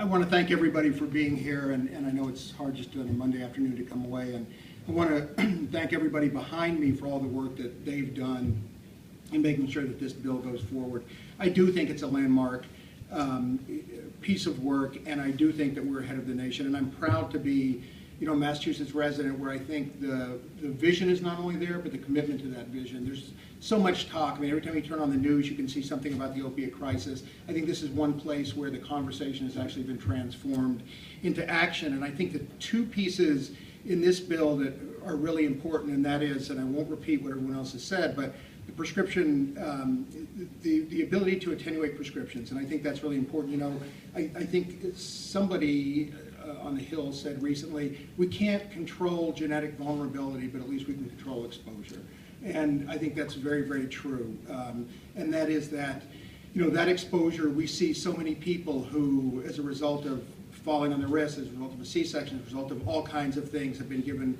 want to thank everybody for being here, and I know it's hard just on a Monday afternoon to come away, and I want to thank everybody behind me for all the work that they've done in making sure that this bill goes forward. I do think it's a landmark piece of work, and I do think that we're ahead of the nation, and I'm proud to be, you know, a Massachusetts resident where I think the vision is not only there, but the commitment to that vision. There's so much talk. I mean, every time you turn on the news, you can see something about the opiate crisis. I think this is one place where the conversation has actually been transformed into action, and I think the two pieces in this bill that are really important, and that is, and I won't repeat what everyone else has said, but the prescription, the ability to attenuate prescriptions, and I think that's really important. You know, I think somebody on the Hill said recently, we can't control genetic vulnerability, but at least we can control exposure. And I think that's very, very true. And that is that, you know, that exposure, we see so many people who, as a result of falling on their wrist, as a result of a C-section, as a result of all kinds of things, have been given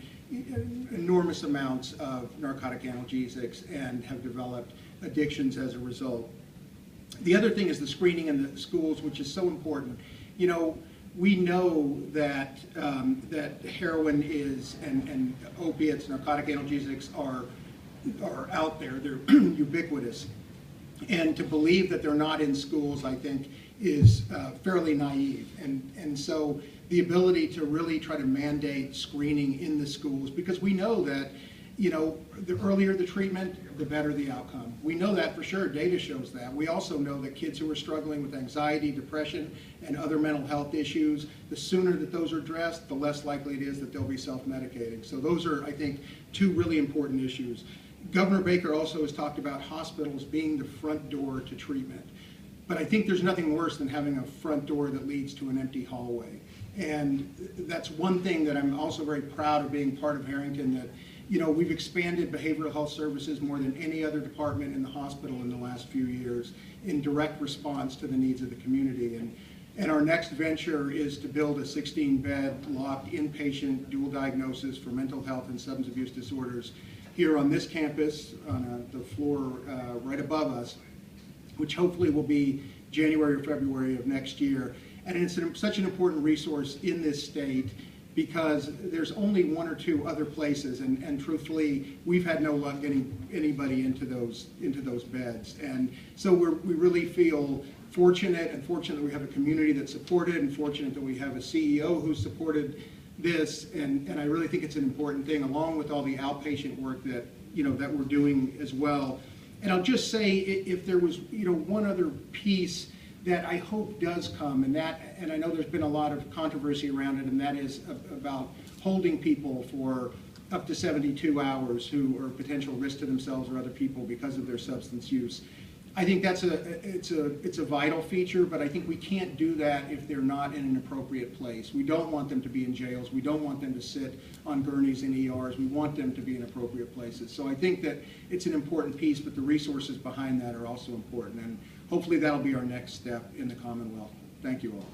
enormous amounts of narcotic analgesics and have developed addictions as a result. The other thing is the screening in the schools, which is so important. You know, we know that that heroin is and opiates, narcotic analgesics are out there. They're ubiquitous, and to believe that they're not in schools, I think, is fairly naive. And so the ability to really try to mandate screening in the schools, because we know that, you know, the earlier the treatment, the better the outcome. We know that for sure. Data shows that. We also know that kids who are struggling with anxiety, depression, and other mental health issues, the sooner that those are addressed, the less likely it is that they'll be self-medicating. So those are, I think, two really important issues. Governor Baker also has talked about hospitals being the front door to treatment. But I think there's nothing worse than having a front door that leads to an empty hallway. And that's one thing that I'm also very proud of being part of Harrington, that, you know, we've expanded behavioral health services more than any other department in the hospital in the last few years in direct response to the needs of the community. And our next venture is to build a 16-bed locked inpatient dual diagnosis for mental health and substance abuse disorders here on this campus, on the floor right above us, which hopefully will be January or February of next year. And it's such an important resource in this state because there's only one or two other places, and truthfully, we've had no luck getting anybody into those beds. And so we really feel fortunate, and fortunate that we have a community that supported, and fortunate that we have a CEO who supported this, and I really think it's an important thing, along with all the outpatient work that, you know, that we're doing as well. And I'll just say, if there was, you know, one other piece that I hope does come, and I know there's been a lot of controversy around it, and that is about holding people for up to 72 hours who are a potential risk to themselves or other people because of their substance use. I think that's it's a vital feature, but I think we can't do that if they're not in an appropriate place. We don't want them to be in jails. We don't want them to sit on gurneys in ERs. We want them to be in appropriate places. So I think that it's an important piece, but the resources behind that are also important. And hopefully that'll be our next step in the Commonwealth. Thank you all.